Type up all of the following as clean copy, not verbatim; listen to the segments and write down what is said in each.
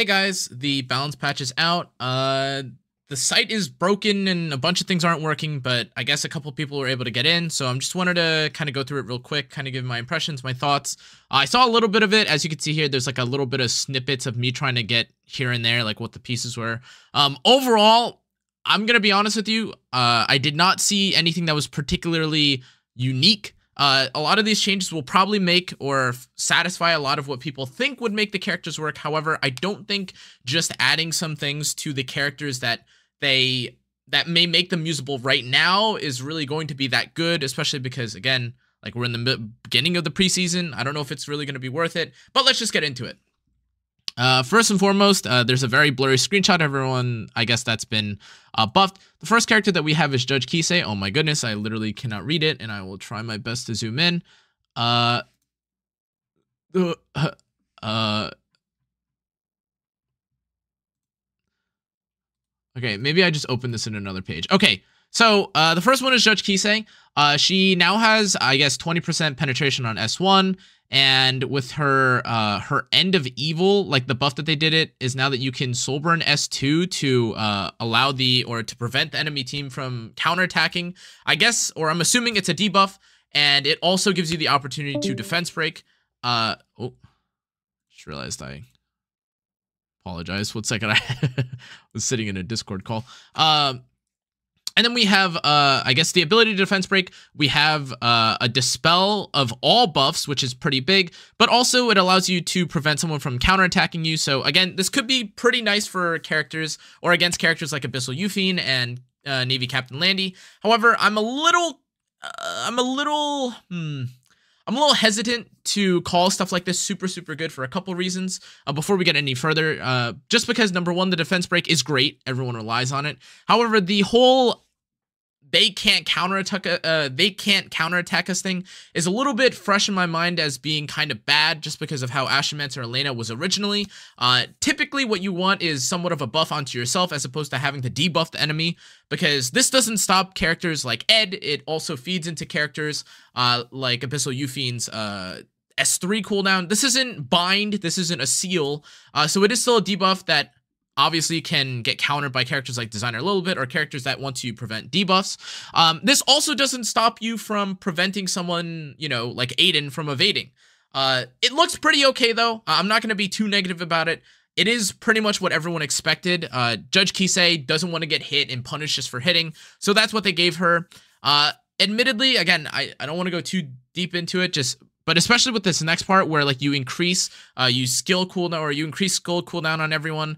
Hey guys, the balance patch is out. The site is broken and a bunch of things aren't working, but I guess a couple people were able to get in. So I'm just wanted to kind of go through it real quick, kind of give my impressions, my thoughts. I saw a little bit of it. As you can see here, there's like a little bit of snippets of me trying to get here and there, like what the pieces were. Overall, I'm going to be honest with you. I did not see anything that was particularly unique. A lot of these changes will probably make or satisfy a lot of what people think would make the characters work. However, I don't think just adding some things to the characters that may make them usable right now is really going to be that good, especially because, again, like we're in the beginning of the preseason. I don't know if it's really going to be worth it, but let's just get into it. First and foremost, there's a very blurry screenshot of everyone, I guess, that's been buffed. The first character that we have is Judge Cannaaaa. Oh my goodness, I literally cannot read it, and I will try my best to zoom in. Okay, maybe I just opened this in another page. Okay, so the first one is Judge Cannaaaa. She now has, I guess, 20% penetration on S1. And with her her End of Evil, like the buff that they did it is now that you can soul burn S2 to allow to prevent the enemy team from counterattacking. I guess, or I'm assuming it's a debuff, and it also gives you the opportunity to defense break. Oh, just realized I apologize. 1 second, I was sitting in a Discord call. And then we have, I guess, the ability to defense break. We have a dispel of all buffs, which is pretty big, but also it allows you to prevent someone from counterattacking you. So again, this could be pretty nice for characters or against characters like Abyssal Euphine and Navy Captain Landy. However, I'm a little hesitant to call stuff like this super good for a couple reasons before we get any further. Just because, number one, the defense break is great. Everyone relies on it. However, the whole they can't counterattack us thing is a little bit fresh in my mind as being kind of bad just because of how Astromancer Elena was originally. Typically what you want is somewhat of a buff onto yourself as opposed to having to debuff the enemy, because this doesn't stop characters like Ed. It also feeds into characters like Abyssal Euphine's S3 cooldown. This isn't bind, this isn't a seal, so it is still a debuff that obviously can get countered by characters like Designer a little bit, or characters that want to prevent debuffs. This also doesn't stop you from preventing someone, you know, like Aiden from evading. It looks pretty okay, though. I'm not going to be too negative about it. It is pretty much what everyone expected. Judge Cannaaaa doesn't want to get hit and punished just for hitting, so that's what they gave her. Admittedly, again, I don't want to go too deep into it, but especially with this next part where like you increase skill cooldown, or you increase skill cooldown on everyone,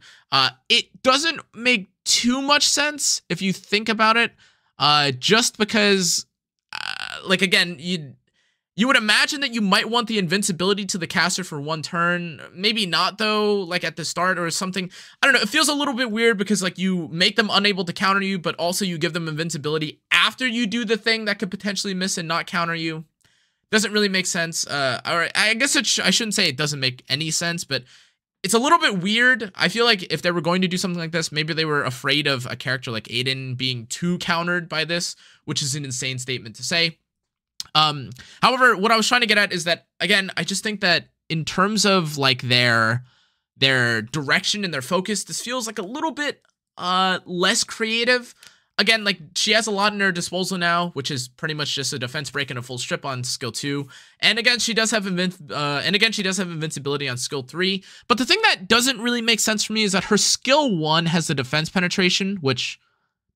it doesn't make too much sense if you think about it, just because like, again, you would imagine that you might want the invincibility to the caster for 1 turn. Maybe not, though, like at the start or something. I don't know. It feels a little bit weird because like you make them unable to counter you, but also you give them invincibility after you do the thing that could potentially miss and not counter you. Doesn't really make sense. Or I guess I shouldn't say it doesn't make any sense, but it's a little bit weird. I feel like if they were going to do something like this, maybe they were afraid of a character like Aiden being too countered by this, which is an insane statement to say. However, what I was trying to get at is that, again, I just think that in terms of like their direction and their focus, this feels like a little bit less creative. Again, like, she has a lot in her disposal now, which is pretty much just a defense break and a full strip on skill 2. And again, she does have invincibility on skill 3. But the thing that doesn't really make sense for me is that her skill 1 has the defense penetration, which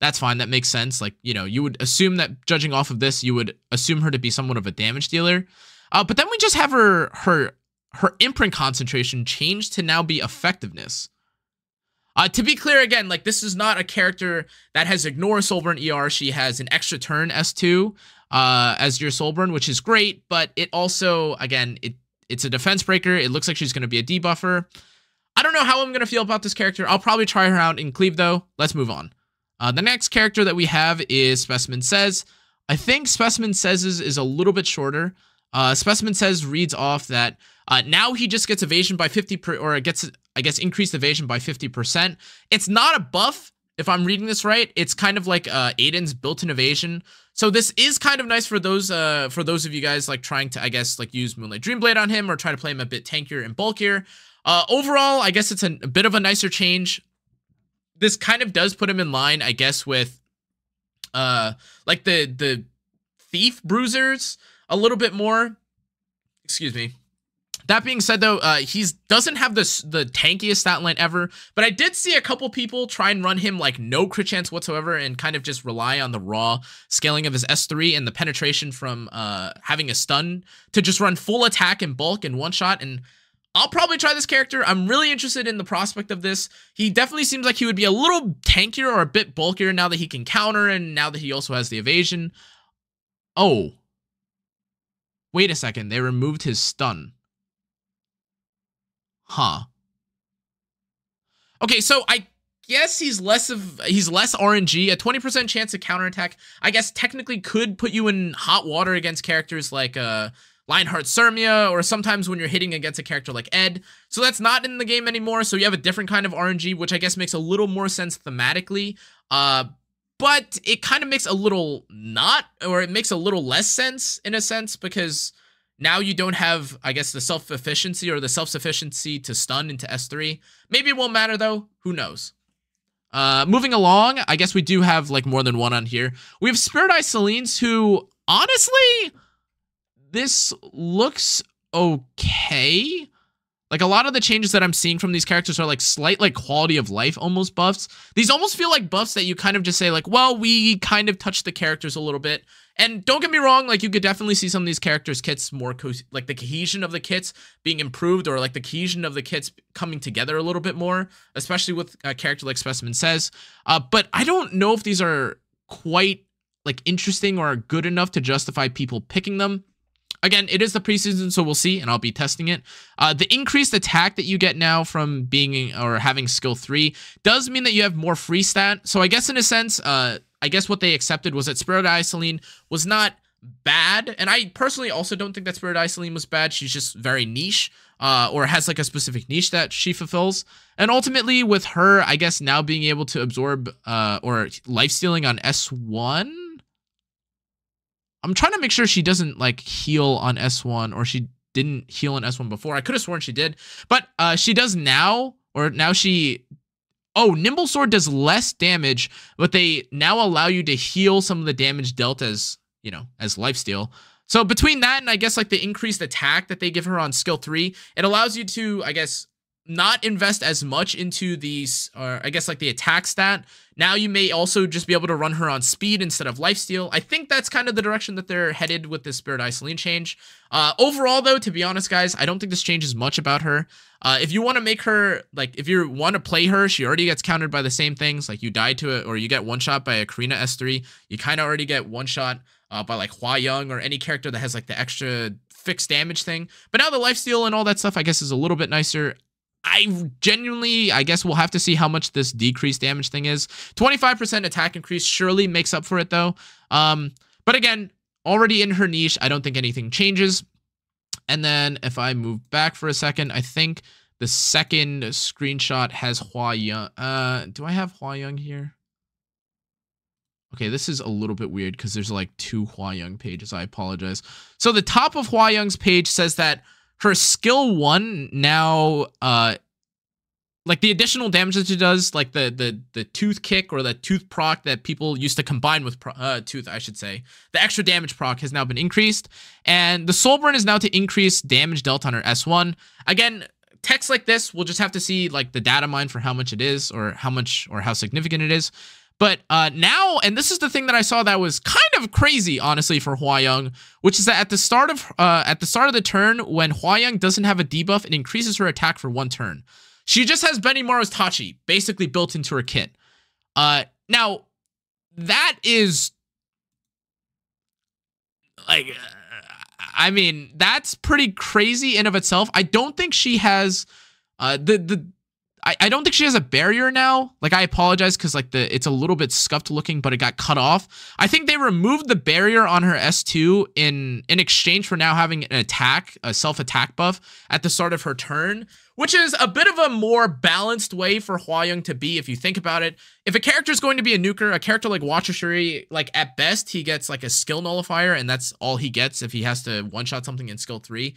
that's fine. That makes sense. Like, you know, you would assume that judging off of this, you would assume her to be somewhat of a damage dealer. But then we just have her imprint concentration changed to now be effectiveness. To be clear, again, like, this is not a character that has ignore Soulburn ER. She has an extra turn S2 as your Soulburn, which is great, but it also, again, it's a defense breaker. It looks like she's going to be a debuffer. I don't know how I'm going to feel about this character. I'll probably try her out in Cleave, though. Let's move on. The next character that we have is Specimen Says. I think Specimen Says is a little bit shorter. Specimen Says reads off that now he just gets evasion by 50%, or gets, I guess, increased evasion by 50%. It's not a buff, if I'm reading this right. It's kind of like Aiden's built-in evasion. So this is kind of nice for those of you guys like trying to, I guess, like use Moonlight Dreamblade on him or try to play him a bit tankier and bulkier. Overall, I guess it's a bit of a nicer change. This kind of does put him in line, I guess, with like the thief bruisers a little bit more. Excuse me. That being said, though, he doesn't have the tankiest stat line ever, but I did see a couple people try and run him like no crit chance whatsoever and kind of just rely on the raw scaling of his S3 and the penetration from having a stun to just run full attack and bulk in one shot. And I'll probably try this character. I'm really interested in the prospect of this. He definitely seems like he would be a little tankier or a bit bulkier now that he can counter and now that he also has the evasion. Oh. Wait a second. They removed his stun. Huh. Okay, so I guess he's less RNG. A 20% chance of counterattack, I guess, technically could put you in hot water against characters like Lionheart Surmia, or sometimes when you're hitting against a character like Ed. So that's not in the game anymore, so you have a different kind of RNG, which I guess makes a little more sense thematically. But it kind of makes a little it makes a little less sense in a sense, because now you don't have, I guess, the self-efficiency or the self-sufficiency to stun into S3. Maybe it won't matter, though. Who knows? Moving along, I guess we do have, like, more than one on here. We have Spirit Eye Celine's, who, honestly, this looks okay. Like, a lot of the changes that I'm seeing from these characters are, like, slight, like, quality of life almost buffs. These almost feel like buffs that you kind of just say, like, well, we kind of touched the characters a little bit. And don't get me wrong, like, you could definitely see some of these characters' kits more, like, the cohesion of the kits being improved, or, like, the cohesion of the kits coming together a little bit more, especially with a character like Specimen says. But I don't know if these are quite, like, interesting or good enough to justify people picking them. Again, it is the preseason, so we'll see, and I'll be testing it. The increased attack that you get now from being or having skill 3 does mean that you have more free stat. So I guess in a sense, I guess what they accepted was that Spirit Eye Celine was not bad. And I personally also don't think that Spirit Eye Celine was bad. She's just very niche, or has like a specific niche that she fulfills. And ultimately with her, I guess now being able to absorb or lifestealing on S1, I'm trying to make sure she doesn't like heal on S1, or she didn't heal on S1 before. I could have sworn she did, but she does now, or now she... Oh, Nimble Sword does less damage, but they now allow you to heal some of the damage dealt as, you know, as lifesteal. So between that and I guess like the increased attack that they give her on skill 3, it allows you to, I guess, not invest as much into these, or I guess like the attack stat. Now you may also just be able to run her on speed instead of lifesteal. I think that's kind of the direction that they're headed with this Spirit Eye Celine change. Overall, though, to be honest, guys, I don't think this changes much about her. If you want to make her, like, if you want to play her, she already gets countered by the same things. Like, you die to it, or you get one-shot by a Cannaaaa S3. You kind of already get one-shot by, like, Hau Young, or any character that has, like, the extra fixed damage thing. But now the lifesteal and all that stuff, I guess, is a little bit nicer. I genuinely, I guess we'll have to see how much this decreased damage thing is. 25% attack increase surely makes up for it, though. But again, already in her niche, I don't think anything changes. And then if I move back for a second, I think the second screenshot has Hau Young. Do I have Hau Young here? Okay, this is a little bit weird because there's like 2 Hau Young pages. I apologize. So the top of Hau Young's page says that her skill 1 now, like the additional damage that she does, like the tooth kick or the tooth proc that people used to combine with tooth, I should say, the extra damage proc has now been increased, and the soul burn is now to increase damage dealt on her S1. Again, text like this, we'll just have to see like the data mine for how much it is, or how much or how significant it is. But now, and this is the thing that I saw that was kind of crazy, honestly, for Hau Young, which is that at the start of the turn, when Hau Young doesn't have a debuff, it increases her attack for 1 turn. She just has Benimaru's Tachi basically built into her kit. Now, that is like, I mean, that's pretty crazy in of itself. I don't think she has I don't think she has a barrier now. Like, I apologize because like it's a little bit scuffed looking, but it got cut off. I think they removed the barrier on her S2 in exchange for now having an attack, a self-attack buff at the start of her turn, which is a bit of a more balanced way for Hau Young to be if you think about it. If a character is going to be a nuker, a character like Watcher Shuri, like at best he gets like a skill nullifier, and that's all he gets if he has to one-shot something in skill 3.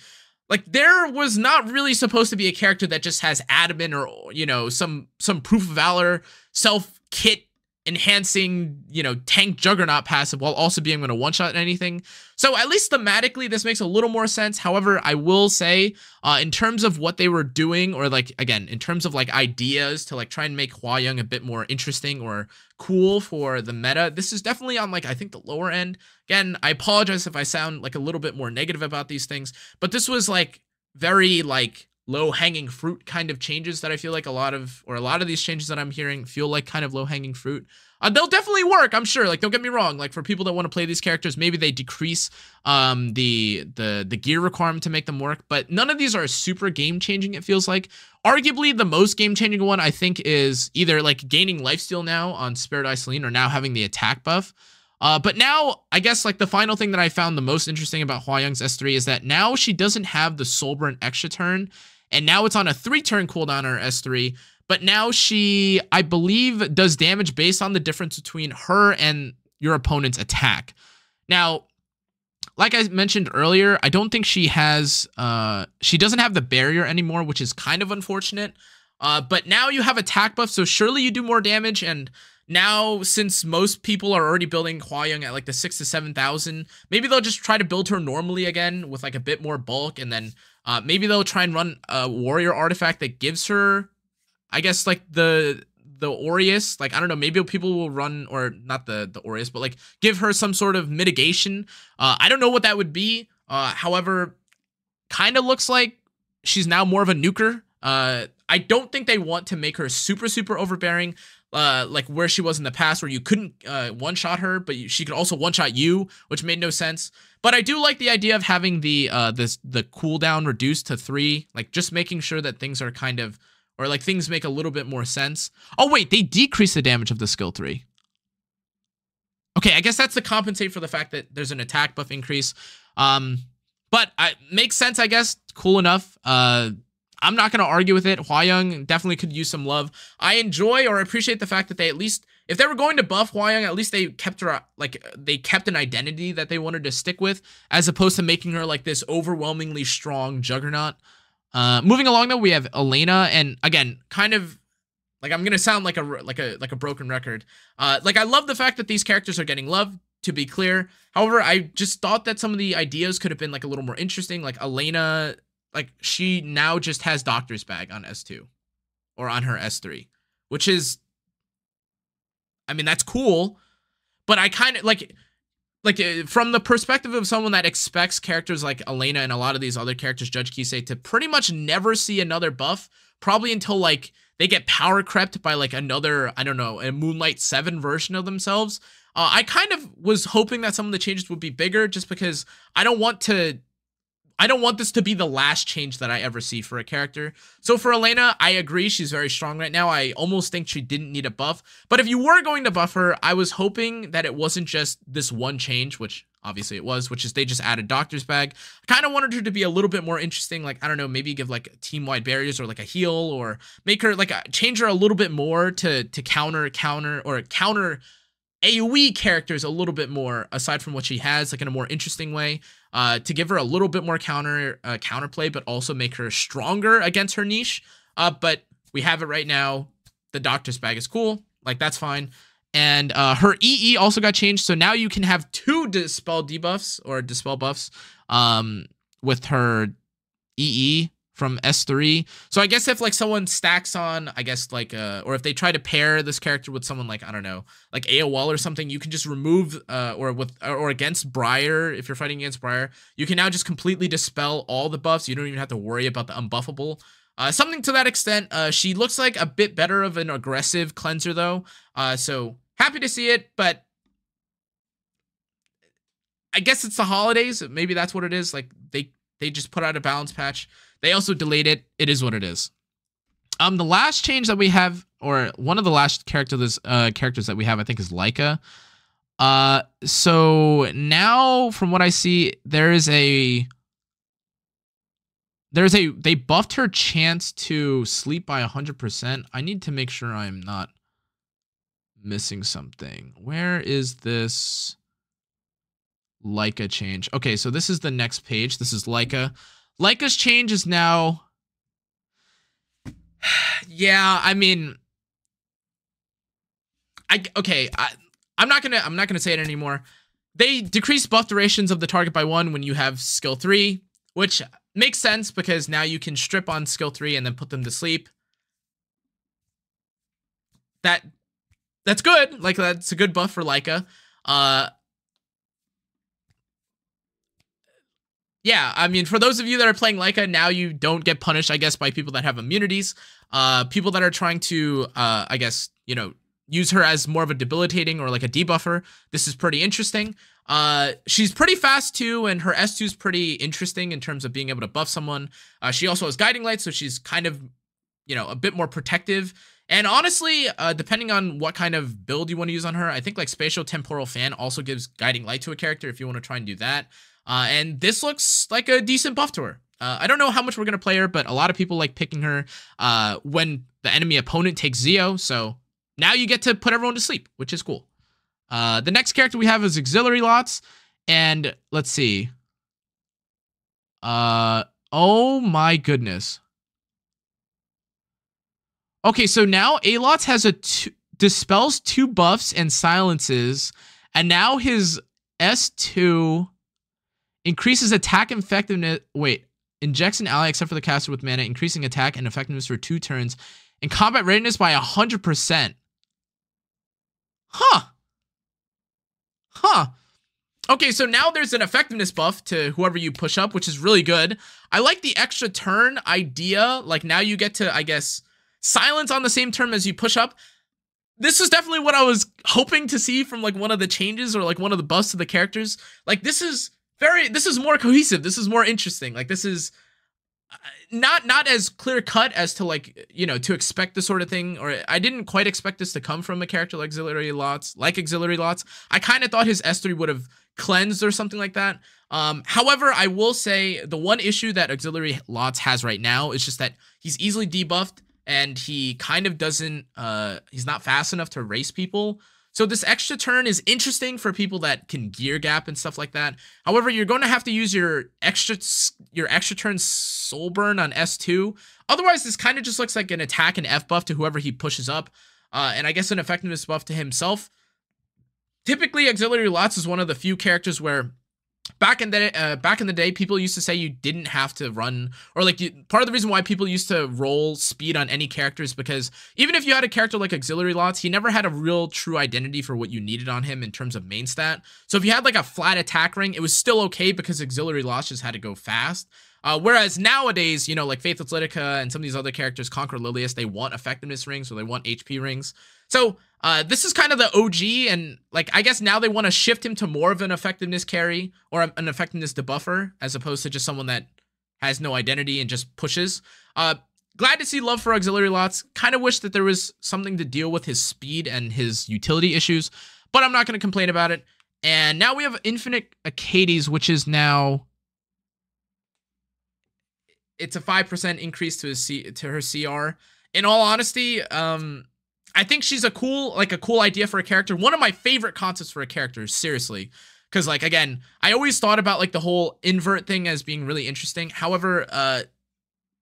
like there was not really supposed to be a character that just has adamant or, you know, some proof of valor, self kit enhancing, you know, tank juggernaut passive while also being able to one-shot anything. So at least thematically, this makes a little more sense. However, I will say, in terms of what they were doing, or like, again, in terms of like ideas to like try and make Hau Young a bit more interesting or cool for the meta, this is definitely on like, I think the lower end. Again, I apologize if I sound like a little bit more negative about these things, but this was like very like low-hanging fruit kind of changes that I feel like a lot of these changes that I'm hearing feel like kind of low-hanging fruit. They'll definitely work, I'm sure. Like, don't get me wrong. Like, for people that want to play these characters, maybe they decrease the gear requirement to make them work. But none of these are super game-changing, it feels like. Arguably, the most game-changing one, I think, is either, like, gaining lifesteal now on Spirit Eye Celine or now having the attack buff. But now, I guess, like, the final thing that I found the most interesting about Hau Young's S3 is that now she doesn't have the Soul Burn extra turn. And now it's on a 3-turn cooldown on her S3. But now she, I believe, does damage based on the difference between her and your opponent's attack. Now, like I mentioned earlier, I don't think she has, she doesn't have the barrier anymore, which is kind of unfortunate. But now you have attack buff, so surely you do more damage. And now, since most people are already building Hau Young at like the 6,000 to 7,000, maybe they'll just try to build her normally again with like a bit more bulk, and then maybe they'll try and run a warrior artifact that gives her, I guess, like the Aureus. Like, I don't know, maybe people will run, or not the Aureus, but like give her some sort of mitigation. I don't know what that would be. However, kind of looks like she's now more of a nuker. I don't think they want to make her super overbearing, like where she was in the past, where you couldn't one-shot her, but she could also one-shot you, which made no sense. But I do like the idea of having the cooldown reduced to 3, like just making sure that things are kind of, or like things make a little bit more sense. Oh wait, they decrease the damage of the skill 3. Okay, I guess that's to compensate for the fact that there's an attack buff increase. But makes sense, I guess. Cool enough. I'm not going to argue with it. Hau Young definitely could use some love. I enjoy or appreciate the fact that they at least, if they were going to buff Hau Young, at least they kept her, like, they kept an identity that they wanted to stick with, as opposed to making her like this overwhelmingly strong juggernaut. Moving along though, we have Elena, and again, kind of like, I'm going to sound like a broken record. Like, I love the fact that these characters are getting love, to be clear. However, I just thought that some of the ideas could have been like a little more interesting. Like Elena, like, she now just has Doctor's Bag on S2 or on her S3, which is, I mean, that's cool, but I kind of like from the perspective of someone that expects characters like Elena and a lot of these other characters, Judge Kisei, to pretty much never see another buff, probably until like they get power crept by like another, I don't know, a Moonlight 7 version of themselves. I kind of was hoping that some of the changes would be bigger, just because I don't want this to be the last change that I ever see for a character. So for Elena, I agree, she's very strong right now. I almost think she didn't need a buff. But if you were going to buff her, I was hoping that it wasn't just this one change, which obviously it was, which is they just added Doctor's Bag. I kind of wanted her to be a little bit more interesting. Like, I don't know, maybe give like team-wide barriers or like a heal, or make her like change her a little bit more to counter AoE characters a little bit more, aside from what she has, like in a more interesting way, to give her a little bit more counterplay, but also make her stronger against her niche. But we have it right now. The Doctor's Bag is cool. Like, that's fine. And her EE also got changed. So now you can have 2 dispel debuffs or dispel buffs with her EE from S3. So I guess if like someone stacks on, I guess like or if they try to pair this character with someone like, I don't know, like AOL or something, you can just remove or against Briar, if you're fighting against Briar, you can now just completely dispel all the buffs. You don't even have to worry about the unbuffable. Something to that extent. She looks like a bit better of an aggressive cleanser though. So happy to see it, but I guess it's the holidays. Maybe that's what it is. Like, they just put out a balance patch. They also delayed it. It is what it is. The last change that we have, or one of the last characters that we have, I think, is Leica. So now, from what I see, they buffed her chance to sleep by 100%. I need to make sure I'm not missing something. Where is this Leica change? Okay, so this is the next page. This is Leica. Leica's change is now... Yeah, I mean... I'm not gonna say it anymore. They decrease buff durations of the target by 1 when you have skill 3, which makes sense because now you can strip on skill 3 and then put them to sleep. That's good. Like, that's a good buff for Leica. Yeah, I mean, for those of you that are playing Leica, now you don't get punished, I guess, by people that have immunities. People that are trying to, I guess, you know, use her as more of a debilitating or like a debuffer. This is pretty interesting. She's pretty fast too, and her S2 is pretty interesting in terms of being able to buff someone. She also has guiding light, so she's kind of, you know, a bit more protective. And honestly, depending on what kind of build you want to use on her, I think like Spatial Temporal Fan also gives guiding light to a character if you want to try and do that. And this looks like a decent buff to her. I don't know how much we're going to play her, but a lot of people like picking her when the enemy opponent takes Zeo, so now you get to put everyone to sleep, which is cool. The next character we have is Auxiliary Lots, and let's see. Oh my goodness. Okay, so now Alots has dispels 2 buffs and silences, and now his S2 increases attack effectiveness. Wait, injects an ally except for the caster with mana, increasing attack and effectiveness for 2 turns, and combat readiness by 100%. Huh. Okay, so now there's an effectiveness buff to whoever you push up, which is really good. I like the extra turn idea. Like, now you get to, I guess, silence on the same turn as you push up. This is definitely what I was hoping to see from like one of the changes or like one of the buffs to the characters. Like, this is more cohesive. This is more interesting. Like, this is not as clear cut as to, like, you know, to expect this sort of thing, or I didn't quite expect this to come from a character like Auxiliary Lots. I kind of thought his S3 would have cleansed or something like that. However, I will say the one issue that Auxiliary Lots has right now is just that he's easily debuffed and he kind of doesn't, he's not fast enough to race people. So this extra turn is interesting for people that can gear gap and stuff like that. However, you're going to have to use your extra turn soul burn on S2. Otherwise, this kind of just looks like an attack and F buff to whoever he pushes up. And I guess an effectiveness buff to himself. Typically, Auxiliary Lots is one of the few characters where back in the day, people used to say you didn't have to run, or like part of the reason why people used to roll speed on any character is because even if you had a character like Auxiliary Lots, he never had a real true identity for what you needed on him in terms of main stat. So if you had like a flat attack ring, it was still okay because Auxiliary Lots just had to go fast. Whereas nowadays, you know, like Faithless Litica and some of these other characters, Conquer Lilius, they want effectiveness rings or they want HP rings. So this is kind of the OG, and like I guess now they want to shift him to more of an effectiveness carry or an effectiveness debuffer as opposed to just someone that has no identity and just pushes. Glad to see love for Auxiliary Lots. Kind of wish that there was something to deal with his speed and his utility issues, but I'm not going to complain about it. And now we have Infinite Acades, which is now... It's a 5% increase to her CR. In all honesty, I think she's a cool idea for a character. One of my favorite concepts for a character, seriously. Because, like, again, I always thought about, like, the whole invert thing as being really interesting. However,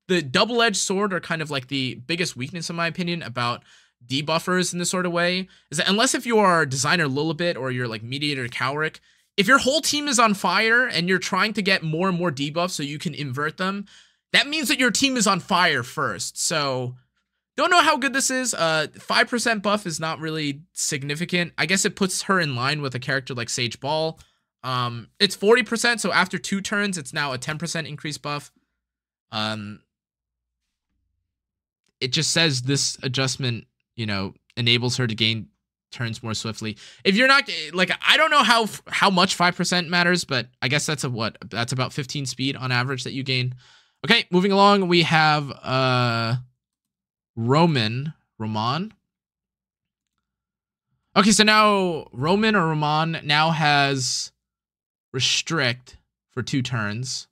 the double-edged sword are kind of, like, the biggest weakness, in my opinion, about debuffers in this sort of way. Is that unless if you are Designer Lilibit or you're, like, Mediator Cowrick, if your whole team is on fire and you're trying to get more and more debuffs so you can invert them, that means that your team is on fire first. So, don't know how good this is. 5% buff is not really significant. I guess it puts her in line with a character like Sage Ball. It's 40%, so after 2 turns, it's now a 10% increase buff. It just says this adjustment, you know, enables her to gain turns more swiftly. If you're not, like, I don't know how much 5% matters, but I guess that's that's about 15 speed on average that you gain. Okay, moving along, we have Roman. Okay, so now Roman now has Restrict for 2 turns.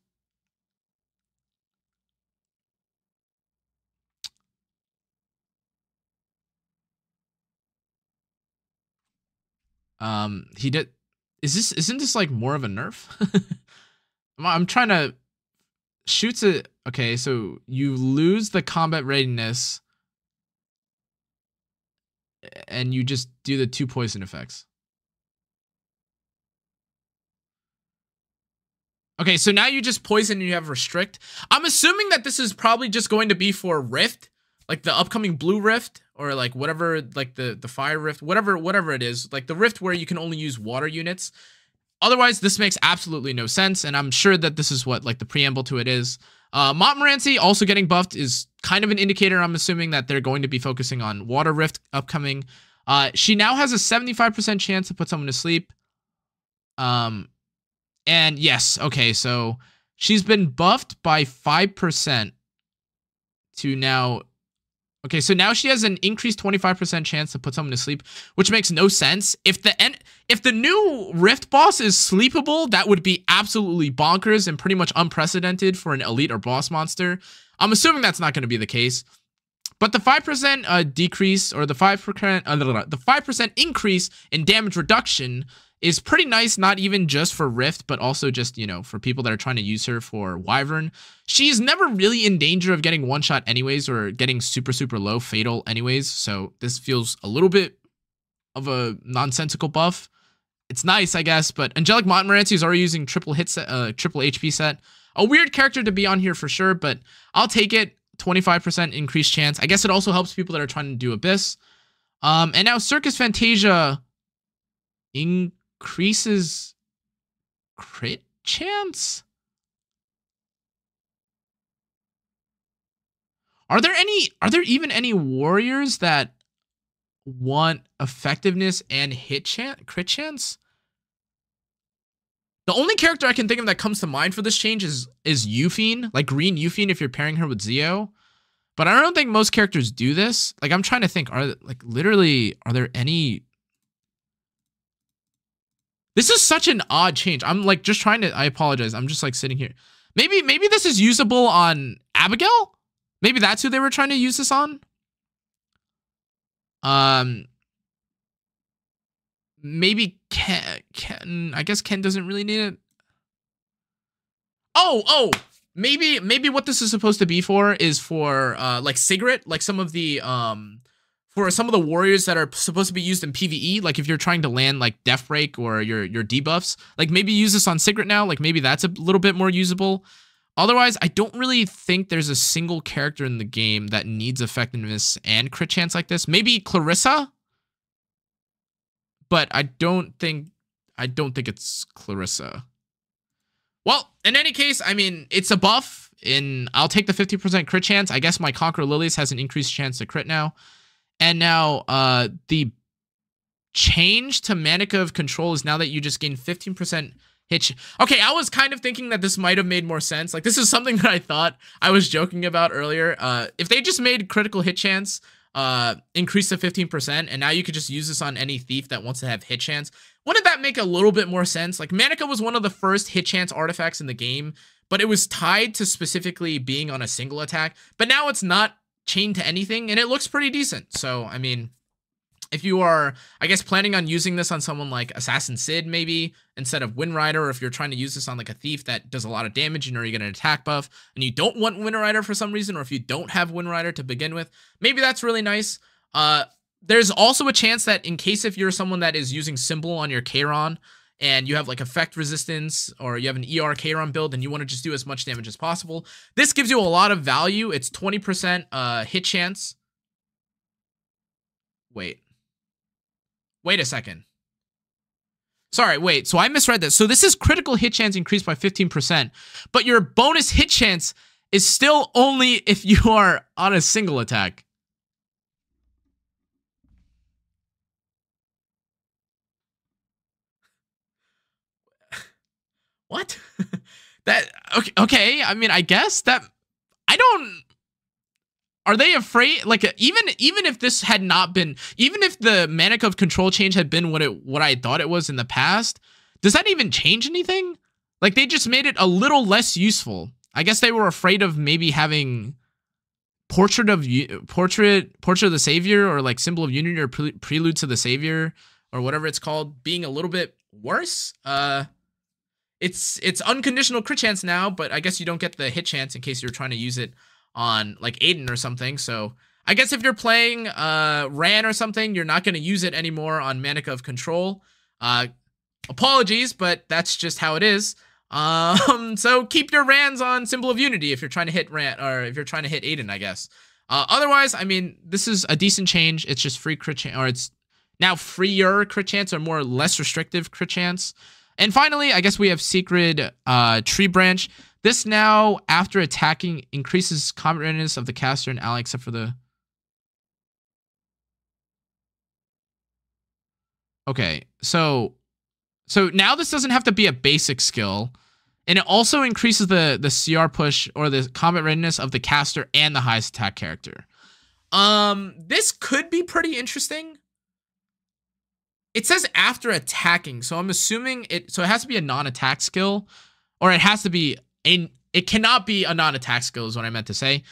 He did. Isn't this like more of a nerf? I'm trying to shoots it. Okay, so you lose the combat readiness and you just do the 2 poison effects. Okay, so now you just poison and you have restrict. I'm assuming that this is probably just going to be for Rift, like the upcoming blue Rift, or like whatever, like the fire Rift, whatever it is, like the Rift where you can only use water units. Otherwise, this makes absolutely no sense, and I'm sure that this is what like the preamble to it is. Montmorency also getting buffed is kind of an indicator. I'm assuming that they're going to be focusing on water Rift upcoming. She now has a 75% chance to put someone to sleep. And yes, okay, so she's been buffed by 5% to now. Okay, so now she has an increased 25% chance to put someone to sleep, which makes no sense. If the new Rift boss is sleepable, that would be absolutely bonkers and pretty much unprecedented for an elite or boss monster. I'm assuming that's not going to be the case. But the 5% decrease, or the 5% increase in damage reduction is pretty nice, not even just for Rift, but also just, you know, for people that are trying to use her for Wyvern. She's never really in danger of getting one-shot anyways, or getting super, super low fatal anyways, so this feels a little bit of a nonsensical buff. It's nice, I guess, but Angelic Montmorency is already using triple HP set. A weird character to be on here for sure, but I'll take it. 25% increased chance. I guess it also helps people that are trying to do Abyss. And now Circus Fantasia increases crit chance? Are there even any warriors that want effectiveness and crit chance? The only character I can think of that comes to mind for this change is Euphine, like green Euphine if you're pairing her with Zeo. But I don't think most characters do this. Like, I'm trying to think, are there any? This is such an odd change. I'm like just trying to, I apologize. I'm just like sitting here. Maybe this is usable on Abigail? Maybe that's who they were trying to use this on? Maybe Ken, I guess Ken doesn't really need it. Oh, maybe what this is supposed to be for is for like Sigrid, like some of the for some of the warriors that are supposed to be used in PvE, like if you're trying to land like Death Break or your debuffs, like maybe use this on Sigrid now, like maybe that's a little bit more usable. Otherwise, I don't really think there's a single character in the game that needs effectiveness and crit chance like this. Maybe Clarissa? But I don't think it's Clarissa. Well, in any case, I mean, it's a buff. I'll take the 50% crit chance. I guess my Conqueror Lilies has an increased chance to crit now. And now the change to Manica of Control is now that you just gain 15% hit. Okay, I was kind of thinking that this might have made more sense. Like, this is something that I thought I was joking about earlier. If they just made critical hit chance increase to 15%, and now you could just use this on any thief that wants to have hit chance, wouldn't that make a little bit more sense? Like, Manica was one of the first hit chance artifacts in the game, but it was tied to specifically being on a single attack. But now it's not chained to anything, and it looks pretty decent. So, I mean, if you are, I guess, planning on using this on someone like Assassin Sid, maybe, instead of Wind Rider, or if you're trying to use this on like a thief that does a lot of damage and you get an attack buff, and you don't want Wind Rider for some reason, or if you don't have Wind Rider to begin with, maybe that's really nice. There's also a chance that in case if you're someone that is using Symbol on your Charon, and you have like effect resistance, or you have an ER Charon build and you want to just do as much damage as possible, this gives you a lot of value. It's 20% hit chance. Wait a second. Sorry, wait. So I misread this. So this is critical hit chance increased by 15%, but your bonus hit chance is still only if you are on a single attack. What? Okay. I mean, I guess that are they afraid? Like, even if this had not been, even if the Manica of Control change had been what I thought it was in the past, does that even change anything? Like, they just made it a little less useful. I guess they were afraid of maybe having Portrait of the Savior, or like Symbol of Unity, or Prelude to the Savior, or whatever it's called, being a little bit worse. it's unconditional crit chance now, but I guess you don't get the hit chance in case you're trying to use it on like Aiden or something. So I guess if you're playing Ran or something, you're not going to use it anymore on Manica of Control. Apologies, but that's just how it is. So keep your Rans on Symbol of Unity if you're trying to hit Ran, or if you're trying to hit Aiden, I guess. Otherwise, I mean, this is a decent change. It's just free crit chance, or it's now freer crit chance, or more less restrictive crit chance. And finally, I guess we have Secret Tree Branch. This now, after attacking, increases combat readiness of the caster and ally, except for the... Okay, so now this doesn't have to be a basic skill, and it also increases the CR push, or the combat readiness of the caster and the highest attack character. This could be pretty interesting. It says after attacking, so I'm assuming it has to be a non-attack skill, or it has to be it cannot be a non-attack skill is what I meant to say.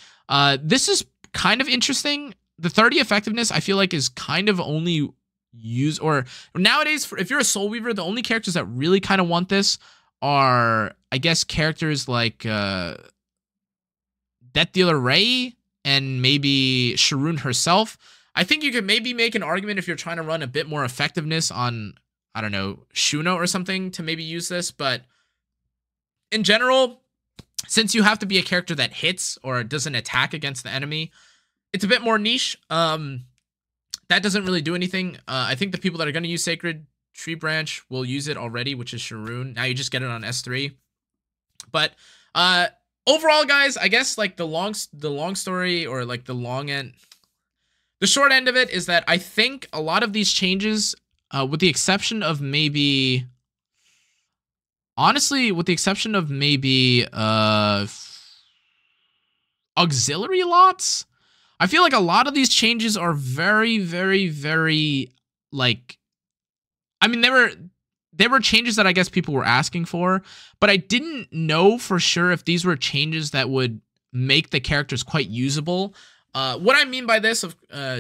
This is kind of interesting. The 30 effectiveness I feel like is kind of only used, or nowadays, if you're a Soul Weaver, the only characters that really kind of want this are, I guess, characters like Death Dealer Ray and maybe Sharoon herself. I think you could maybe make an argument if you're trying to run a bit more effectiveness on, I don't know, Shuno or something to maybe use this. But in general, since you have to be a character that hits or doesn't attack against the enemy, it's a bit more niche. That doesn't really do anything. I think the people that are going to use Sacred Tree Branch will use it already, which is Sharoon. Now you just get it on S3. But overall, guys, I guess like the long story, or like the long end, the short end of it is that I think a lot of these changes, with the exception of maybe, honestly, with the exception of maybe auxiliary lots, I feel like a lot of these changes are very, very, very, like, I mean, there were changes that I guess people were asking for, but I didn't know for sure if these were changes that would make the characters quite usable. What I mean by this,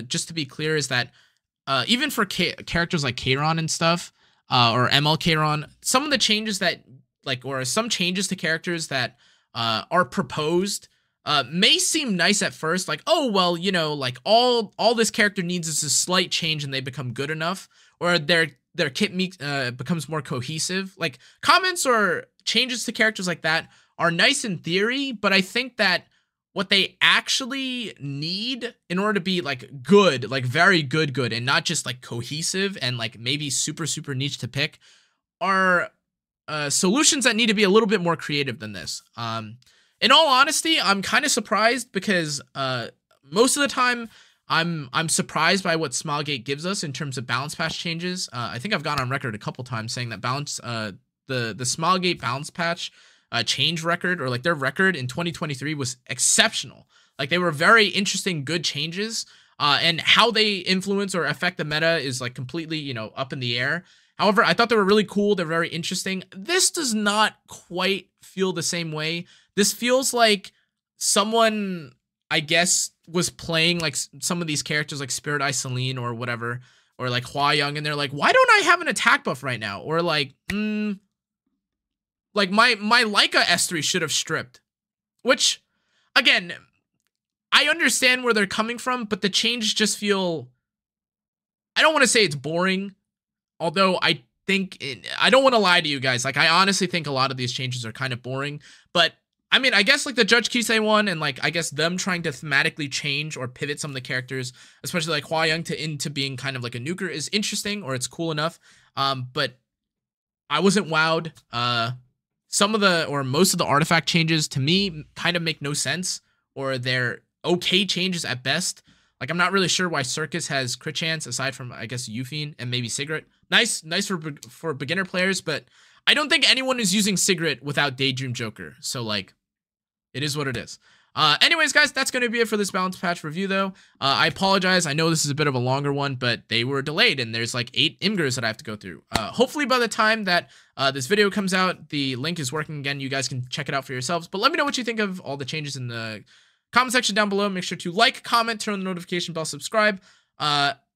just to be clear, is that even for characters like Kayron and stuff, or ML Kayron, some of the changes that, like, or some changes to characters that are proposed may seem nice at first, like, oh, well, you know, like all this character needs is a slight change and they become good enough, or their kit becomes more cohesive. Like, comments or changes to characters like that are nice in theory, but I think that what they actually need in order to be like good, like very good, and not just like cohesive and like maybe super, super niche to pick, are solutions that need to be a little bit more creative than this. In all honesty, I'm kind of surprised because most of the time I'm surprised by what Smilegate gives us in terms of balance patch changes. I think I've gone on record a couple times saying that the Smilegate balance patch change record, or like their record in 2023, was exceptional. Like, they were very interesting, good changes, and how they influence or affect the meta is like completely, you know, up in the air. However, I thought they were really cool. They're very interesting. This does not quite feel the same way. This feels like someone, I guess, was playing like some of these characters like Spirit Eye Celine or whatever, or like Hau Young, and they're like, why don't I have an attack buff right now? Or like, like my Leica S3 should have stripped. Which, again, I understand where they're coming from, but the changes just feel, I don't want to say it's boring, although I think, I don't want to lie to you guys, like, I honestly think a lot of these changes are kind of boring. But I mean, I guess like the Judge Kisei one, and like I guess them trying to thematically change or pivot some of the characters, especially like Hau Young into being kind of like a nuker, is interesting, or it's cool enough. But I wasn't wowed. Some of the, or most of the artifact changes to me kind of make no sense, or they're okay changes at best. Like, I'm not really sure why Circus has crit chance aside from, I guess, Yufine and maybe Sigrid. Nice for beginner players, but I don't think anyone is using Sigrid without Daydream Joker. So like, it is what it is. Anyways, guys, that's going to be it for this balance patch review, though. I apologize. I know this is a bit of a longer one, but they were delayed, and there's like 8 Imgurs that I have to go through. Hopefully by the time that this video comes out, the link is working again. You guys can check it out for yourselves. But let me know what you think of all the changes in the comment section down below. Make sure to like, comment, turn on the notification bell, subscribe.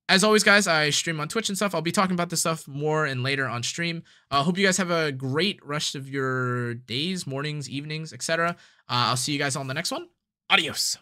as always, guys, I stream on Twitch and stuff. I'll be talking about this stuff more and later on stream. Hope you guys have a great rest of your days, mornings, evenings, etc. I'll see you guys on the next one. Adios.